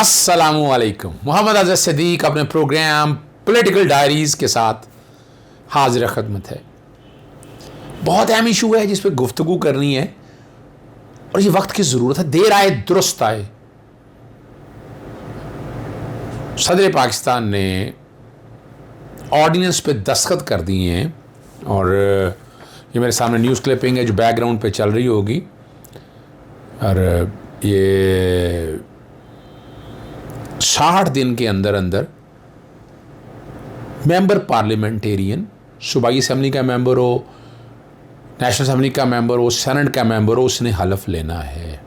अस्सलामुअलैकुम। मोहम्मद अज़हर सिद्दीक अपने programme political diaries के साथ हाजिर खिदमत है। बहुत अहम इशू है जिस पर गुफ्तगू करनी है और ये वक्त की ज़रूरत है। देर आए दुरुस्त आए। सदर पाकिस्तान ने ऑर्डिनेंस पे दस्तखत कर दिए हैं और ये मेरे सामने न्यूज़ क्लिपिंग है जो बैकग्राउंड पे चल रही होगी। और ये 60 दिन के अंदर अंदर मेंबर पार्लियामेंटेरियन, सूबाई असेंबली का मेंबर हो, नेशनल असेंबली का मेंबर हो, सेनेट का मेंबर हो, उसने हलफ लेना है।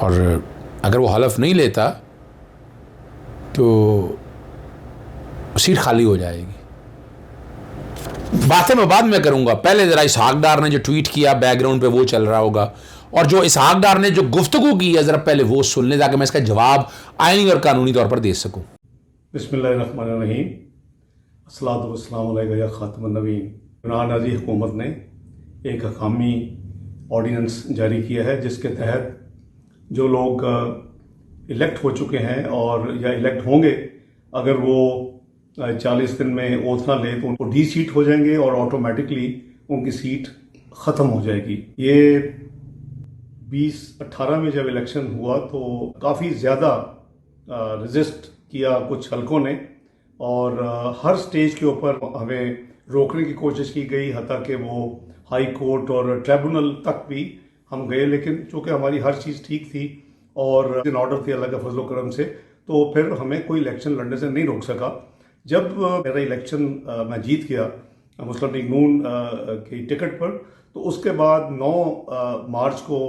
और अगर वो हलफ नहीं लेता तो सीट खाली हो जाएगी। बातें मैं बाद में करूंगा, पहले ज़रा इसहाक डार ने जो ट्वीट किया बैकग्राउंड पे वो चल रहा होगा, और जो इसहाक डार ने जो गुफ्तगू की है ज़रा पहले वो सुन लें ताकि मैं इसका जवाब आईनी और कानूनी तौर पर दे सकूं। बिस्मिल्लाहिर्रहमानिर्रहीम। अस्सलातु वस्सलामु अलैका या खातमुन नबीय्यीन। इमरान नाज़ी हुकूमत ने एक हकामी ऑर्डिनेंस जारी किया है जिसके तहत जो लोग इलेक्ट हो चुके हैं और या इलेक्ट होंगे, अगर वो 40 दिन में ओथ ना ले तो उनको डी सीट हो जाएंगे और ऑटोमेटिकली उनकी सीट ख़त्म हो जाएगी। ये 2018 में जब इलेक्शन हुआ तो काफ़ी ज़्यादा रेजिस्ट किया कुछ हलकों ने और हर स्टेज के ऊपर हमें रोकने की कोशिश की गई, हत्ता कि वो हाई कोर्ट और ट्रिब्यूनल तक भी हम गए, लेकिन चूँकि हमारी हर चीज़ ठीक थी और इन ऑर्डर थी अल्लाह के फजल करम से, तो फिर हमें कोई इलेक्शन लड़ने से नहीं रोक सका। जब मेरा इलेक्शन मैं जीत गया मुस्लिम लीग नून की टिकट पर, तो उसके बाद 9 मार्च को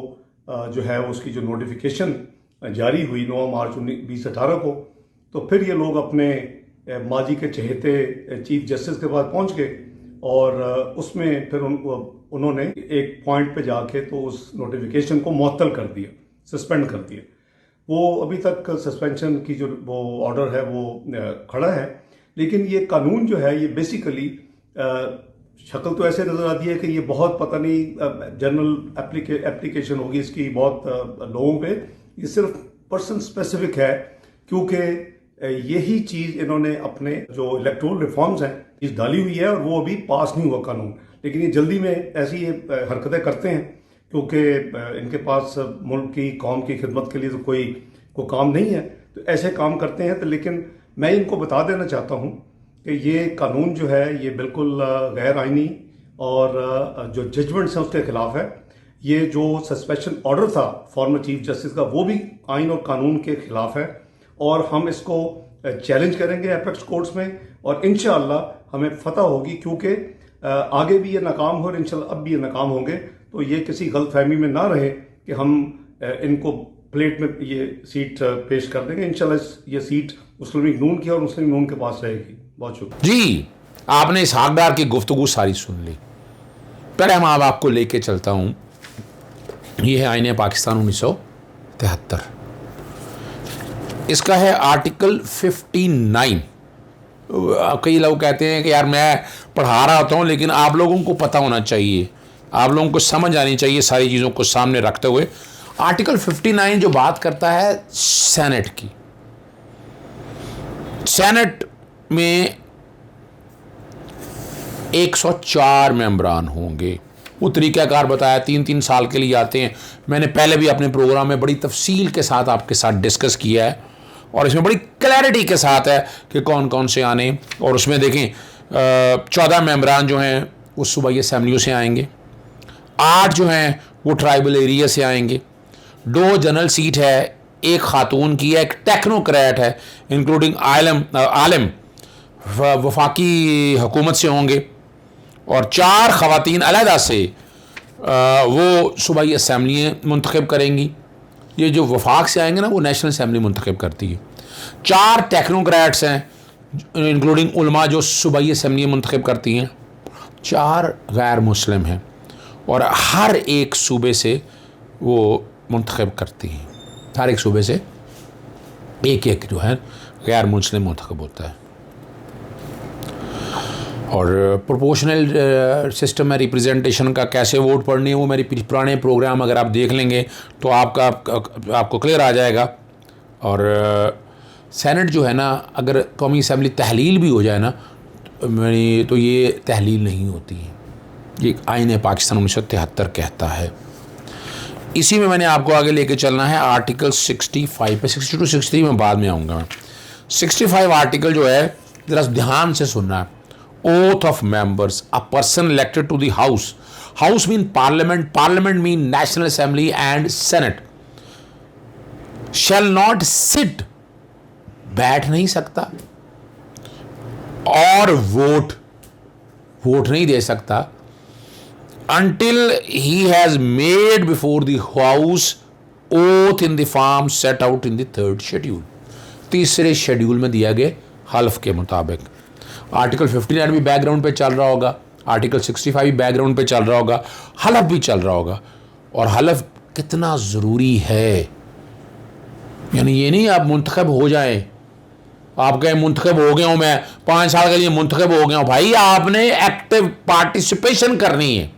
जो है उसकी जो नोटिफिकेशन जारी हुई 9 मार्च 2018 को, तो फिर ये लोग अपने माजी के चहेते चीफ जस्टिस के पास पहुंच गए और उसमें फिर उन्होंने एक पॉइंट पे जाके तो उस नोटिफिकेशन को मुअत्तल कर दिया, सस्पेंड कर दिया। वो अभी तक सस्पेंशन की जो वो ऑर्डर है वो खड़ा है, लेकिन ये कानून जो है ये बेसिकली शक्ल तो ऐसे नज़र आती है कि ये बहुत पता नहीं जनरल एप्लीकेशन होगी इसकी बहुत लोगों पे। ये सिर्फ पर्सन स्पेसिफिक है क्योंकि यही चीज़ इन्होंने अपने जो इलेक्टोरल रिफॉर्म्स हैं चीज़ डाली हुई है और वो अभी पास नहीं हुआ कानून, लेकिन ये जल्दी में ऐसी हरकतें करते हैं क्योंकि इनके पास मुल्क की कौम की खिदमत के लिए तो कोई काम नहीं है, तो ऐसे काम करते हैं। तो लेकिन मैं इनको बता देना चाहता हूँ कि ये कानून जो है ये बिल्कुल गैर आइनी और जो जजमेंट्स हैं उसके खिलाफ है। ये जो सस्पेंशन ऑर्डर था फॉर्मर चीफ जस्टिस का वो भी आइन और कानून के खिलाफ है और हम इसको चैलेंज करेंगे एपेक्स कोर्ट्स में और इंशाअल्लाह हमें फतह होगी, क्योंकि आगे भी ये नाकाम हो और इंशाअल्लाह अब भी ये नाकाम होंगे। तो ये किसी गलतफहमी में ना रहे कि हम इनको प्लेट में ये सीट पेश कर देंगे। इंशाल्लाह ये सीट मुस्लिम लीग नून की और मुस्लिम लीग नून के पास रहेगी। बहुत शुक्रिया जी, आपने इसहाक डार की गुफ्तगू सारी सुन ली। पहले मैं आपको लेके चलता हूँ। ये है आईने पाकिस्तान 1973। इसका है आर्टिकल 59। कई लोग कहते हैं कि यार मैं पढ़ा रहा होता हूँ, लेकिन आप लोगों को पता होना चाहिए, आप लोगों को समझ आनी चाहिए सारी चीज़ों को सामने रखते हुए। आर्टिकल 59 जो बात करता है सेनेट की, सेनेट में 104 मेंबरान होंगे। वो तरीक़ाकार बताया, 3-3 साल के लिए आते हैं। मैंने पहले भी अपने प्रोग्राम में बड़ी तफसील के साथ आपके साथ डिस्कस किया है और इसमें बड़ी क्लैरिटी के साथ है कि कौन कौन से आने। और उसमें देखें 14 मेंबरान जो हैं वो सूबाई असेंबलियों से आएंगे, 8 जो हैं वो ट्राइबल एरिया से आएंगे, 2 जनरल सीट है, 1 खातून की है, 1 टेक्नोक्रेट है इंक्लूडिंग आलम वफाकी हुकूमत से होंगे, और 4 ख़वातीन अलहदा से वो सूबाई असेंबली मुंतखब करेंगी। ये जो वफाक से आएंगे ना वो नेशनल असेंबली मुंतखब करती है। 4 टेक्नोक्रेट्स हैं इंक्लूडिंग उलमा जो सूबाई असेंबली मुंतखब करती हैं, 4 गैर मुस्लिम हैं और हर एक सूबे से वो मुंतखब करती हैं। हर एक सूबे से एक जो है गैर मुस्लिम मुंतखब होता है। और प्रोपोर्शनल सिस्टम है रिप्रेजेंटेशन का, कैसे वोट पड़ने है, वो मेरी पुराने प्रोग्राम अगर आप देख लेंगे तो आपको क्लियर आ जाएगा। और सेनेट जो है ना, अगर कौमी असम्बली तहलील भी हो जाए ना तो ये तहलील नहीं होती है, ये आईन पाकिस्तान 1973 कहता है। इसी में मैंने आपको आगे लेके चलना है आर्टिकल 65 पे। 62 63 में बाद में आऊँगा मैं। 65 आर्टिकल जो है ज़रा ध्यान से सुनना है। Oath of members, a person elected to the house. House mean parliament, parliament mean national assembly and senate. Shall not sit, बैठ नहीं सकता, और वोट नहीं दे सकता until he has made before the house oath in the form set out in the 3rd schedule. तीसरे schedule में दिया गया हल्फ के मुताबिक। आर्टिकल 59 भी बैकग्राउंड पे चल रहा होगा, आर्टिकल 65 भी बैकग्राउंड पे चल रहा होगा, हलफ भी चल रहा होगा। और हलफ कितना ज़रूरी है, यानी ये नहीं आप मुंतखब हो जाएं, आप कहें मुंतखब हो गया हूँ मैं 5 साल के लिए मुंतखब हो गया हूँ। भाई आपने एक्टिव पार्टिसिपेशन करनी है।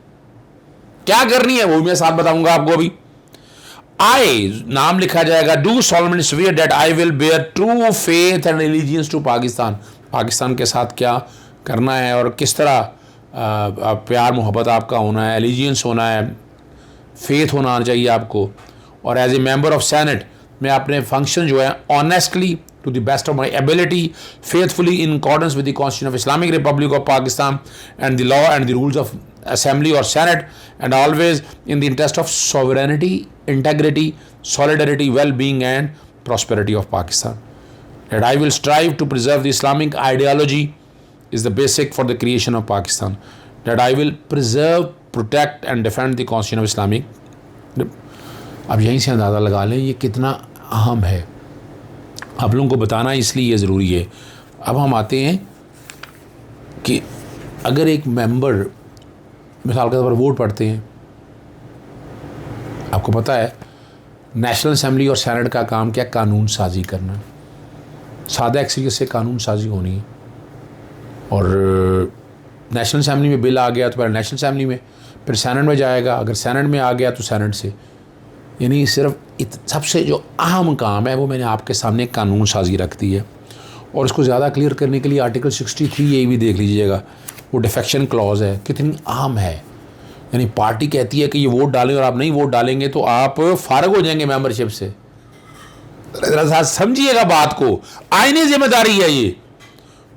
क्या करनी है वो मैं साथ बताऊंगा आपको अभी। आई नाम लिखा जाएगा, do solemnly swear that I will bear true faith and allegiance to Pakistan. Pakistan के साथ क्या करना है और किस तरह प्यार मोहब्बत आपका होना है, एलिजियंस होना है, फेथ होना चाहिए आपको। और as a member of senate मैं अपने फंक्शन जो है honestly to the best of my ability, faithfully in accordance with the Constitution of Islamic Republic of Pakistan and the law and the rules of Assembly or Senate, and always in the interest of sovereignty, integrity, solidarity, well-being and prosperity of Pakistan. That I will strive to preserve the Islamic ideology is the basic for the creation of Pakistan. That I will preserve, protect and defend the Constitution of Islamic. अब यहीं से अंदाज़ा लगा लें ये कितना अहम है, आप लोगों को बताना इसलिए ये ज़रूरी है। अब हम आते हैं कि अगर एक मेंबर मिसाल के तौर पर वोट पढ़ते हैं, आपको पता है नेशनल असेंबली और सेनेट का काम क्या, कानून साजी करना। सादा अक्सरियत से कानून साजी होनी है। और नेशनल असेंबली में बिल आ गया तो पहले नेशनल असेंबली में, फिर सेनेट में जाएगा, अगर सेनेट में आ गया तो सेनेट से। यानी सिर्फ सबसे जो अहम काम है वो मैंने आपके सामने कानून साजी रख दी है। और इसको ज़्यादा क्लियर करने के लिए आर्टिकल 63 ये भी देख लीजिएगा, वो डिफेक्शन क्लॉज है, कितनी अहम है। यानी पार्टी कहती है कि ये वोट डालें और आप नहीं वोट डालेंगे तो आप फारग हो जाएंगे मेंबरशिप से। ज़रा समझिएगा बात को, आईनी जिम्मेदारी है ये।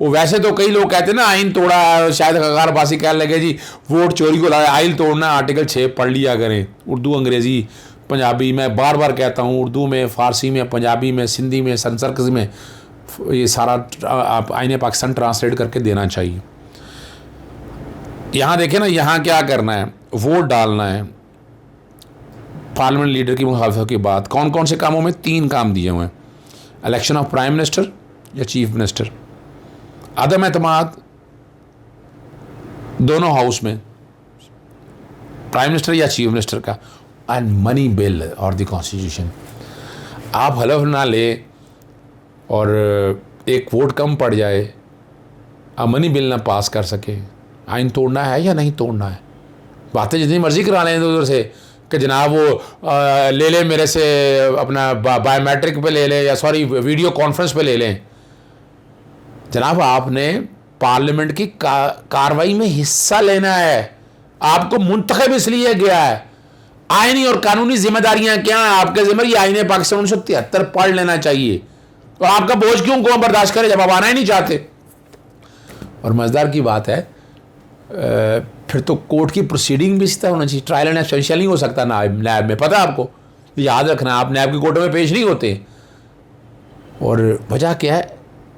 वो वैसे तो कई लोग कहते हैं ना आइन तोड़ा, शायद कगार बासी कहने लगे जी वोट चोरी को लाया, आइन तोड़ना, आर्टिकल 6 पढ़ लिया करें। उर्दू, अंग्रेज़ी, पंजाबी, मैं बार बार कहता हूँ, उर्दू में, फ़ारसी में, पंजाबी में, सिंधी में, संस्कृत में, ये सारा आप आईने पाकिस्तान ट्रांसलेट करके देना चाहिए। यहाँ देखें ना, यहाँ क्या करना है, वोट डालना है पार्लियामेंट लीडर की मुखालफत के बाद। कौन कौन से कामों में, 3 काम दिए हुए हैं, इलेक्शन ऑफ प्राइम मिनिस्टर या चीफ मिनिस्टर, अदम एतमाद दोनों हाउस में, प्राइम मिनिस्टर या चीफ मिनिस्टर का, एंड मनी बिल और द कॉन्स्टिट्यूशन। आप हलफ ना ले और एक वोट कम पड़ जाए, आप मनी बिल ना पास कर सके, आइन तोड़ना है या नहीं तोड़ना है। बातें जितनी मर्जी करा लें उधर से कि जनाब वो ले लें मेरे से अपना बायोमेट्रिक पे ले लें, या सॉरी वीडियो कॉन्फ्रेंस पे ले लें। जनाब आपने पार्लियामेंट की कार्रवाई में हिस्सा लेना है, आपको मुंतखब इसलिए गया है। आईनी और कानूनी जिम्मेदारियां क्या हैं आपके जिम्मे, ये आईने पाकिस्तान 1973 पढ़ लेना चाहिए। और आपका बोझ क्यों कौन बर्दाश्त करे जब आप आना ही नहीं चाहते। और मज़ेदार की बात है, फिर तो कोर्ट की प्रोसीडिंग भी इस तरह होना चाहिए, ट्रायल एंड एब्सटेंशियल नहीं हो सकता नैब में, पता है आपको, याद रखना, आप नैब की कोर्ट में पेश नहीं होते। और वजह क्या है,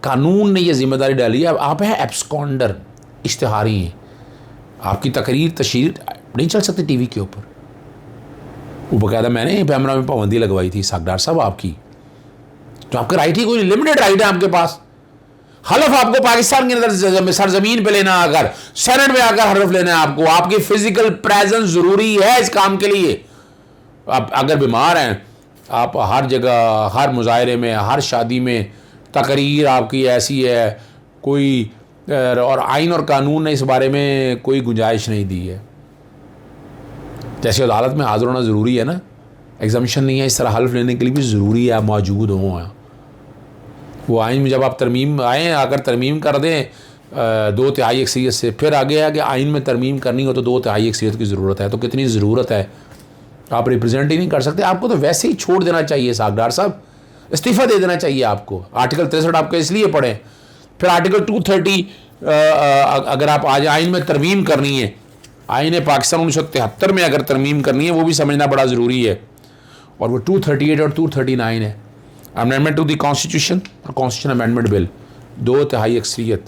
कानून ने यह जिम्मेदारी डाली है, आप हैं एब्सकॉन्डर, इश्तिहारी हैं, आपकी तकरीर तशरीर नहीं चल सकती टीवी के ऊपर। वो बकायदा मैंने कैमरा में पाबंदी लगवाई थी सागदार साहब आपकी, तो आपका राइट ही कोई लिमिटेड राइट है आपके पास। हलफ आपको पाकिस्तान के अंदर सरजमीन पे लेना, अगर सेनेट में आकर हलफ लेना है आपको, आपकी फिजिकल प्रेजेंस जरूरी है इस काम के लिए। आप अगर बीमार हैं, आप हर जगह, हर मुजाहरे में, हर शादी में, तकरीर आपकी ऐसी है, कोई और आइन और कानून ने इस बारे में कोई गुंजाइश नहीं दी है। जैसे अदालत में हाजिर होना ज़रूरी है ना, एग्जामिशन नहीं है, इस तरह हल्फ लेने के लिए भी ज़रूरी है आप मौजूद हों। वो आइन में जब आप तरमीम आएँ, अगर तरमीम कर दें 2/3 अक्सरियत से, फिर आगे है कि आइन में तरमीम करनी हो तो 2/3 अक्सरियत की ज़रूरत है। तो कितनी ज़रूरत है, आप रिप्रेजेंट ही नहीं कर सकते। आपको तो वैसे ही छोड़ देना चाहिए सागदार साहब, इस्तीफ़ा दे देना चाहिए आपको। आर्टिकल 63 आपको इसलिए पढ़ें, फिर आर्टिकल 230 अगर आप आज आइन में तरमीम करनी है, आइन पाकिस्तान 1973 में अगर तरमीम करनी है, वो भी समझना बड़ा ज़रूरी है। और वो 238 और 239 है, अमेंडमेंट टू द कॉन्स्टिट्यूशन और कॉन्स्टिट्यूशन अमेंडमेंट बिल, 2/3 अक्सरियत।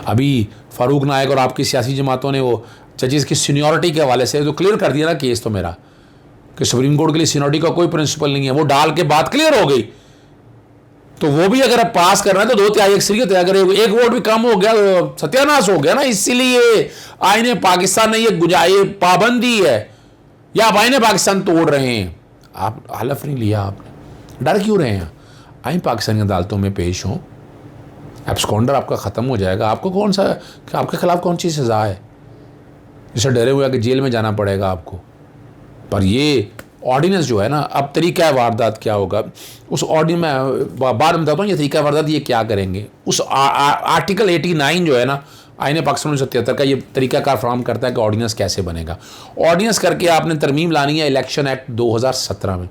अभी फारूक नायक और आपकी सियासी जमातों ने वो जजेस की सीनियरिटी के हवाले से तो क्लियर कर दिया ना केस, तो मेरा कि सुप्रीम कोर्ट के लिए सीनियरिटी का कोई प्रिंसिपल नहीं है, वो डाल के बात क्लियर हो गई। तो वो भी अगर आप पास कर रहे हैं तो 2/3 अक्सरियत है, अगर एक वोट भी कम हो गया तो सत्यानाश हो गया ना। इसीलिए आईने पाकिस्तान ने ये पाबंदी है, या आप आईने पाकिस्तान तोड़ रहे हैं। आप हलफ नहीं लिया, आपने डर क्यों रहे हैं? आइन पाकिस्तानी अदालतों में पेश हों, एब्सकॉन्डर आपका ख़त्म हो जाएगा। आपको कौन सा, आपके खिलाफ कौन सी सज़ा है जिससे डरे हुए कि जेल में जाना पड़ेगा आपको? पर ये ऑर्डिनेंस जो है ना, अब तरीक़ा वारदात क्या होगा उस ऑर्डिनेंस में बाद में बताता हूँ। ये तरीक़ा वारदात ये क्या करेंगे, उस आर्टिकल 89 जो है ना आईने पाकिस्तान 1973 का, ये तरीक़ाकार फराहम करता है कि ऑर्डिनेंस कैसे बनेगा। ऑर्डिनेंस करके आपने तरमीम लानी है इलेक्शन एक्ट 2017 में,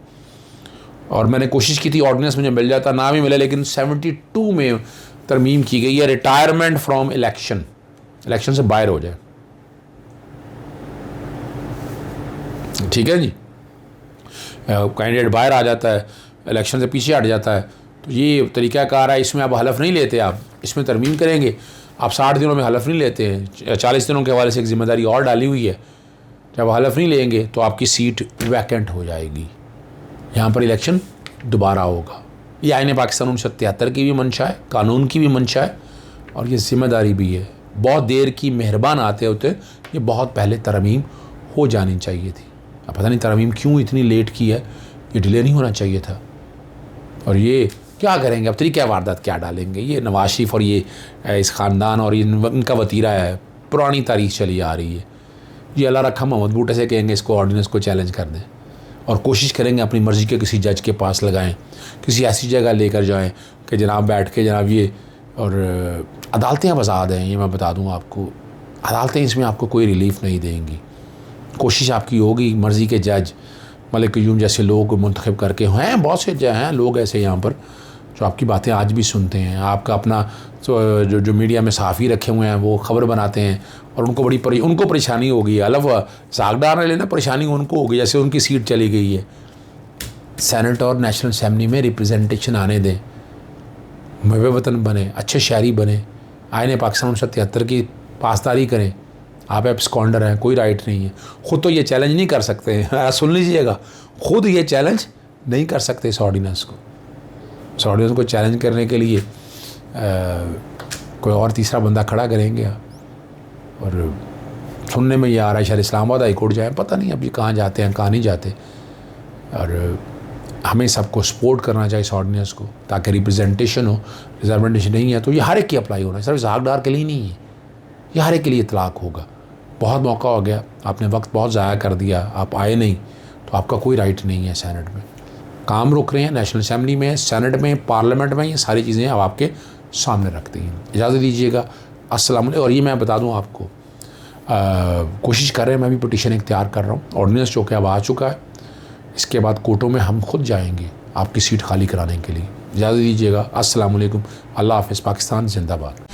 और मैंने कोशिश की थी ऑर्डिनेंस मुझे मिल जाता, ना भी मिले, लेकिन 72 में तरमीम की गई है, रिटायरमेंट फ्रॉम इलेक्शन, इलेक्शन से बाहर हो जाए। ठीक है जी, कैंडिडेट बाहर आ जाता है, इलेक्शन से पीछे हट जाता है, तो ये तरीक़ाकार है। इसमें आप हलफ नहीं लेते, आप इसमें तरमीम करेंगे। आप 60 दिनों में हलफ नहीं लेते हैं, 40 दिनों के हवाले से एक जिम्मेदारी और डाली हुई है। जब हलफ नहीं लेंगे तो आपकी सीट वैकेंट हो जाएगी, यहाँ पर इलेक्शन दोबारा होगा। ये आईने पाकिस्तान 1973 की भी मंशा है, कानून की भी मंशा है, और ये जिम्मेदारी भी है। बहुत देर की मेहरबान आते होते ये बहुत पहले तरमीम हो जानी चाहिए थी। अब पता नहीं तरमीम क्यों इतनी लेट की है, ये डिले नहीं होना चाहिए था। और ये क्या करेंगे अब, तरीक़ा वारदात क्या डालेंगे? ये नवाज शरीफ और ये इस ख़ानदान और इनका वतीरा है, पुरानी तारीख चली आ रही है। ये अल्लाह रखा मोहम्मद बूटे से कहेंगे इसको ऑर्डिनेंस को चैलेंज कर दें, और कोशिश करेंगे अपनी मर्ज़ी के किसी जज के पास लगाएं, किसी ऐसी जगह लेकर जाएं कि जनाब बैठ के जनाब ये, और अदालतें अब आज़ाद हैं, ये मैं बता दूं आपको, अदालतें इसमें आपको कोई रिलीफ नहीं देंगी। कोशिश आपकी होगी मर्ज़ी के जज मलिक क़य्यूम जैसे लोग मुंतखब करके, हैं बहुत से हैं लोग ऐसे यहाँ पर जो आपकी बातें आज भी सुनते हैं। आपका अपना जो मीडिया में सहाफ़ी रखे हुए हैं वो ख़बर बनाते हैं, और उनको उनको परेशानी होगी। अलग सागदार ने लेना परेशानी उनको होगी, जैसे उनकी सीट चली गई है। सेनेट और नेशनल असेंबली में रिप्रेजेंटेशन आने दें, महबूब वतन बने, अच्छे शहरी बने, आईने पाकिस्तान 1973 की पासदारी करें। आप एब्सकॉन्डर हैं, कोई राइट नहीं है। ख़ुद तो ये चैलेंज नहीं कर सकते हैं, सुन लीजिएगा, ख़ुद ये चैलेंज नहीं कर सकते इस ऑर्डिनेंस को। इस ऑर्डिनेंस को चैलेंज करने के लिए कोई और तीसरा बंदा खड़ा करेंगे। और सुनने में ये आ रहा है शायद इस्लामाबाद हाई कोर्ट जाए, पता नहीं अभी कहाँ जाते हैं कहाँ नहीं जाते। और हमें सबको सपोर्ट करना चाहिए इस ऑर्डिनेंस को, ताकि रिप्रेजेंटेशन हो। रिजर्वेशन नहीं है तो ये हर एक की अप्लाई होना है, सिर्फ झागदार के लिए नहीं है, ये हर एक के लिए इतलाक़ होगा। बहुत मौका हो गया, आपने वक्त बहुत ज़ाया कर दिया, आप आए नहीं, तो आपका कोई राइट नहीं है। सेनेट में काम रोक रहे हैं, नेशनल असेंबली में, सेनेट में, पार्लियामेंट में, ये सारी चीज़ें अब आपके सामने रखती हैं। इजाज़त दीजिएगा, अस्सलाम वालेकुम। और ये मैं बता दूं आपको, कोशिश कर रहे हैं, मैं भी पिटीशन इख्तियार कर रहा हूँ। ऑर्डिनेंस जो कि अब आ चुका है, इसके बाद कोर्टों में हम खुद जाएंगे आपकी सीट खाली कराने के लिए। इजाज़त दीजिएगा, अस्सलाम वालेकुम, अल्लाह हाफ़िज़, पाकिस्तान जिंदाबाद।